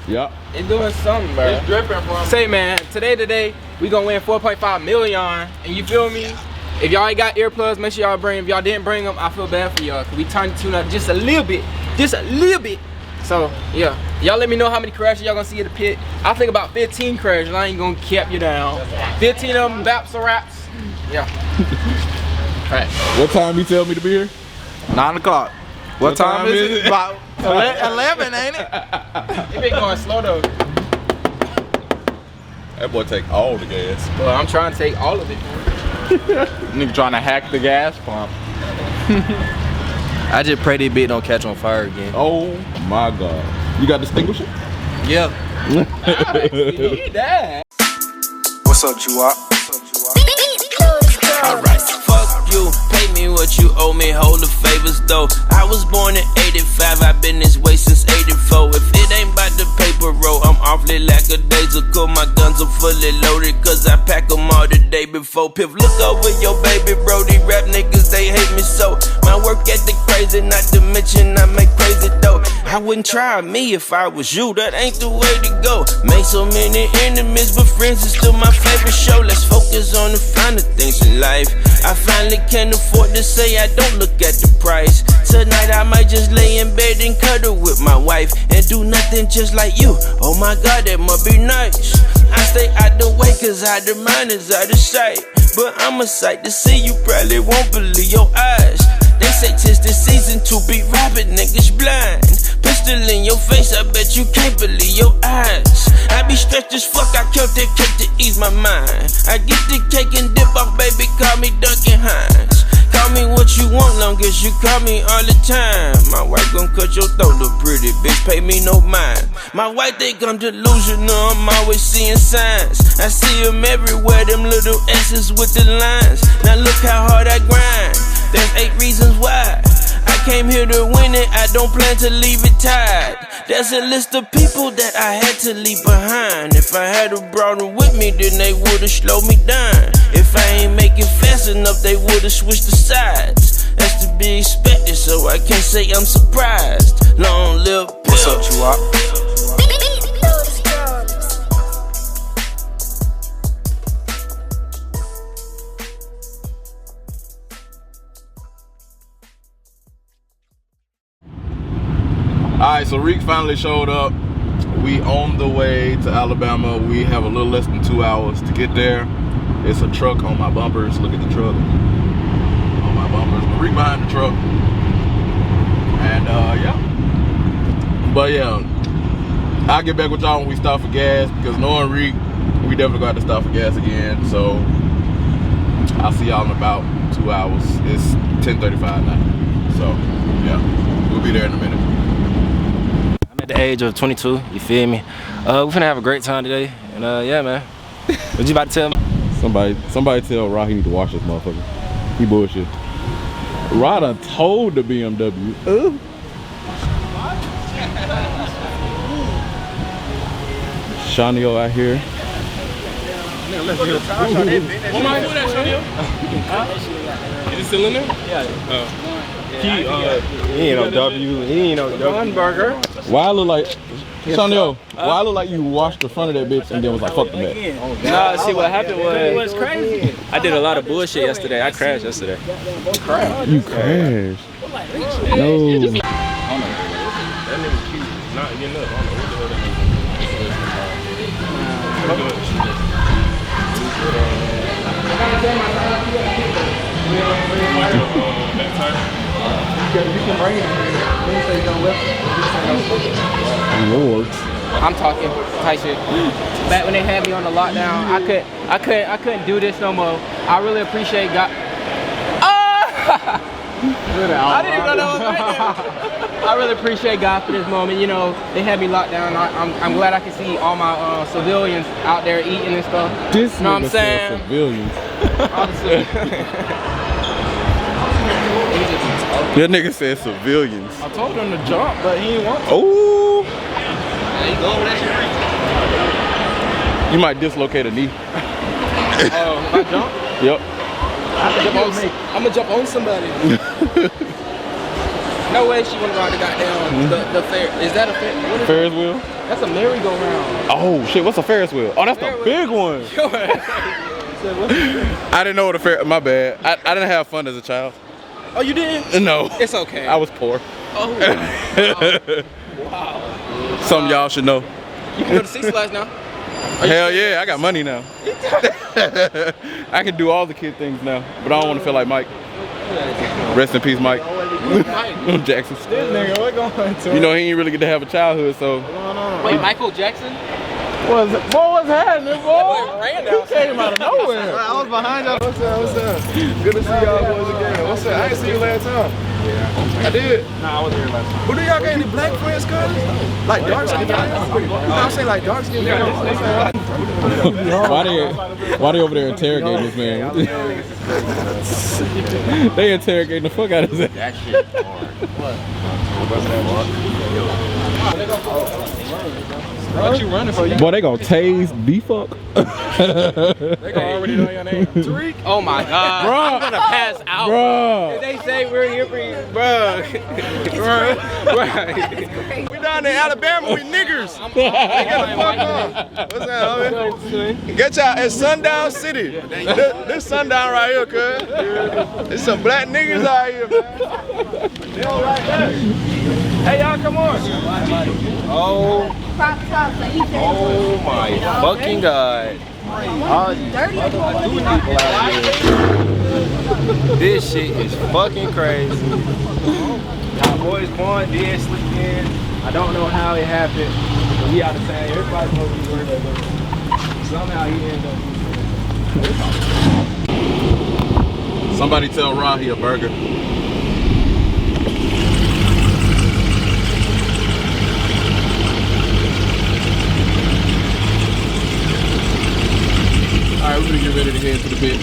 Yep. It's doing something, bro. It's dripping from. Say, man, today, we gonna win 4.5 million, and you feel me? If y'all ain't got earplugs, make sure y'all bring them. If y'all didn't bring them, I feel bad for y'all, cause we turned the tune up just a little bit. So, yeah. Y'all let me know how many crashes y'all gonna see at the pit. I think about 15 crashes. I ain't gonna cap you down. 15 of them baps or raps. Yeah. Alright. What time you tell me to be here? 9 o'clock. What time is it? About 11, ain't it? It been going slow though. That boy take all the gas. Well, I'm trying to take all of it. Nigga trying to hack the gas pump. I just pray this bitch don't catch on fire again. Oh my God. You got distinguisher? Yeah. Need that. What's up, Chua? Alright, fuck you, pay me what you owe me, hold the favors though. I was born in 85, I've been this way since 84. If it ain't about the paper roll, I'm awfully lackadaisical. My guns are fully loaded, cause I pack them all the day before. Piff, look over your baby bro, these rap niggas, they hate me so. My work ethic crazy, not to mention I make crazy dough. I wouldn't try me if I was you, that ain't the way to go. Made so many enemies, but friends is still my favorite show. Let's focus on the finer things in life. I finally can afford to say I don't look at the price. Tonight I might just lay in bed and cuddle with my wife and do nothing just like you. Oh my God, that must be nice. I stay out the way cause out the mind is out of sight. But I'm a sight to see, you probably won't believe your eyes. They say 'tis the season to be rapping, niggas blind. Pistol in your face, I bet you can't believe your eyes. I be stretched as fuck, I killed that cake to ease my mind. I get the cake and dip off, baby, call me Duncan Hines. Call me what you want, long as you call me all the time. My wife gon' cut your throat, look pretty, bitch, pay me no mind. My wife think I'm delusional, I'm always seeing signs. I see them everywhere, them little S's with the lines. Now look how hard I grind, there's 8 reasons why I came here to win it, I don't plan to leave it tied. There's a list of people that I had to leave behind. If I had brought them with me, then they would've slowed me down. If I ain't make it fast enough, they would've switched the sides. That's to be expected, so I can't say I'm surprised. Long live Pill. What's up, Chua? Alright, so Reek finally showed up. We on the way to Alabama. We have a little less than 2 hours to get there. It's a truck on my bumpers. Look at the truck on my bumpers. Reek behind the truck. And yeah. But yeah, I'll get back with y'all when we stop for gas, because knowing Reek, we definitely got to stop for gas again. So I'll see y'all in about 2 hours. It's 10:35 now. So yeah, we'll be there in a minute. At the age of 22, you feel me? We finna have a great time today, and yeah, man. What you about to tell me? Somebody tell Rod he need to wash this motherfucker. He bullshit. Rod done told the BMW. Shawnio out here. What am I doing that, Shonio? Is it still in there? Yeah. He ain't no W. He ain't no W. Burger. Why I look like Shawnio? Why I look like you washed the front of that bitch and then was like fuck the back? Nah, see what happened was crazy. I did a lot of bullshit yesterday. I crashed yesterday. You crashed. No. That nigga cute. Not getting up. I don't know what the Lord. I'm talking type shit. Back when they had me on the lockdown, I couldn't do this no more. I really appreciate God. I didn't even know that was right there. I really appreciate God for this moment. You know, they had me locked down. I'm glad I can see all my civilians out there eating and stuff. This you know what I'm saying? Civilians. That nigga said civilians. I told him to jump, but he didn't want to. Oh. There you go. That's your free. You might dislocate a knee. If I jump? Yep. I'm gonna jump on somebody. No way she wanna go out the goddamn the fair. Is that a fair? What is Ferris wheel. That's a merry-go-round. Oh shit, what's a Ferris wheel? Oh, that's the big one. I didn't know what a Ferris. My bad. I didn't have fun as a child. Oh, you didn't? No. It's okay. I was poor. Oh. Wow. Some y'all should know. You can go to Six Flags now. Hell yeah, I got money now. I can do all the kid things now, but I don't want to feel like Mike. Rest in peace, Mike. Jackson. This nigga, what going on? You know, he ain't really get to have a childhood, so. Wait, Michael Jackson? What's happening, boy? He came out of nowhere. I was behind y'all. What's up? What's up? Good to see y'all boys again. What's up? I didn't see you last time. Yeah. I did. Nah, I wasn't here last time. Who do y'all got any black friends, cuz? Like dark skin guys? I'm saying like dark skin guys. Why they over there interrogating this man? They interrogating the fuck out of his ass. That shit What you running for? Boy, they gonna tase the fuck. They gonna already know your name. Tariq? Oh my god. Bruh. I'm gonna pass out. Bruh. If they say we're here for you, bruh. We down in Alabama with niggers. What's up, homie? Get y'all at Sundown City. This Sundown right here, cuz. There's some black niggas out here, man. They don't like that. Hey y'all, come on. Oh my fucking god. This shit is fucking crazy. Our boys born, dead, sleep in. I don't know how it happened. But we out of town. Everybody's supposed to be worried about it. Somehow he ended up. Somebody tell Rahi a burger. All right, we're gonna get ready to head to the pit.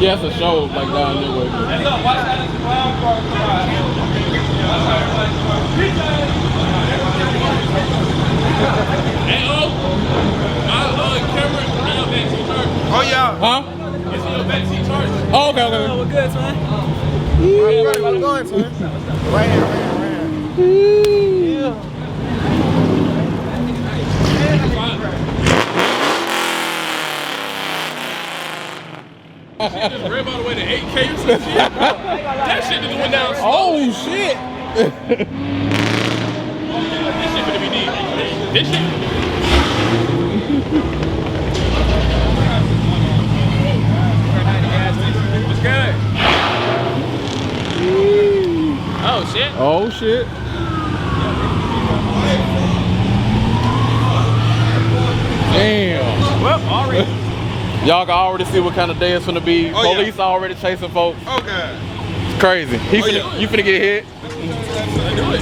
Yeah, it's a show like down there way. Oh, yeah. Huh? Oh, okay, okay. We're good, man. Where you going, son? Right here, Yeah. Just ran all the way to 8K or some shit. That shit just went down slow. Oh shit! This shit gonna be deep. This shit. What's good? Oh shit. Oh shit! Damn! Well, already. Y'all can already see what kind of day it's gonna be. Oh, yeah. Police already chasing folks. Okay. It's crazy. You finna get hit. Do it.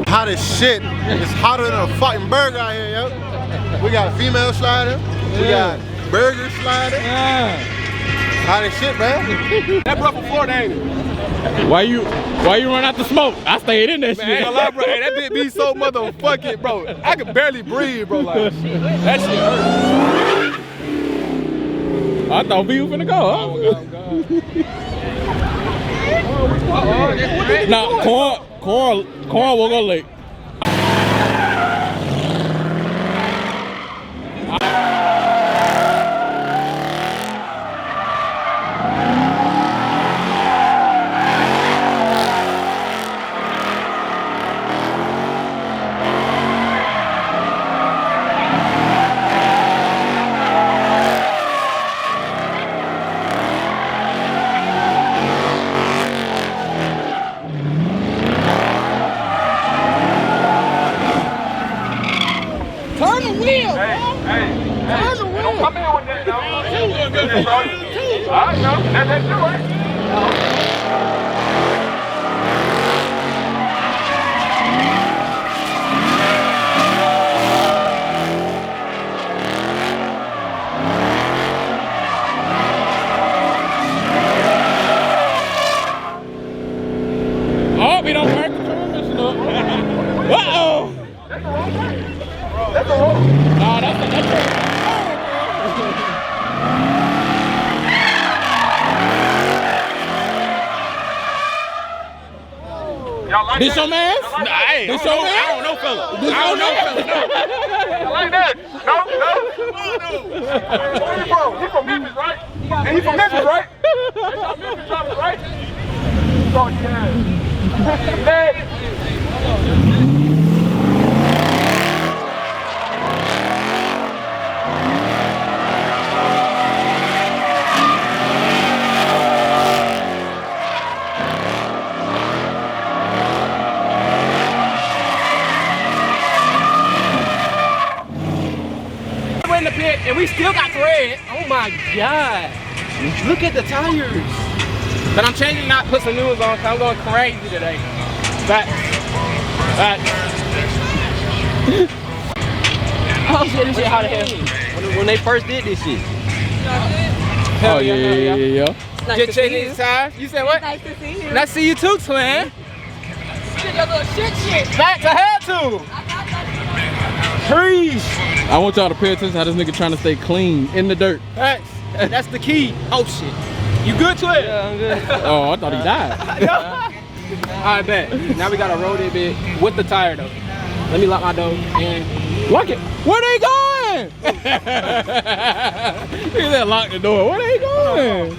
Hot as shit. It's hotter than a fucking burger out here, yo. We got female slider. We got burger slider. Hot as shit, man. That bro from Florida, ain't it? Why you run out the smoke? I stayed in that Man, shit. ain't gonna lie, bro. Hey, that bitch be so motherfucking, bro. I could barely breathe, bro. Like, that shit hurt. I thought we were finna go. Huh? Nah, corn will go late. We don't work the transmission up. Uh-oh! That's the wrong way. That's the wrong way. Nah, that's the like this your man? Like hey, this your man? I don't know, fella. This I don't know, fella. No. You like that? No. Where you from? He from Memphis, right? And he from Memphis, right? That's how Memphis dropping, right? Oh, yeah. We're in the pit and we still got thread. Oh my God. Look at the tires. But I'm changing not put some new ones on because I'm going crazy today. But Oh shit, this shit hot as hell. When they first did this shit. Oh yeah. just changing these tires. You said what? Nice to see you. Nice to see you too, twin. Did your little shit. Facts, I had to. Trees. I want y'all to pay attention how this nigga trying to stay clean in the dirt. Facts. That's the key. Oh shit. You good, twin? Yeah, I'm good. Oh, I thought he died. I bet. Now we gotta roll this bit with the tire though. Let me lock my door and Lock it. Where they going? He said lock the door. Where they going?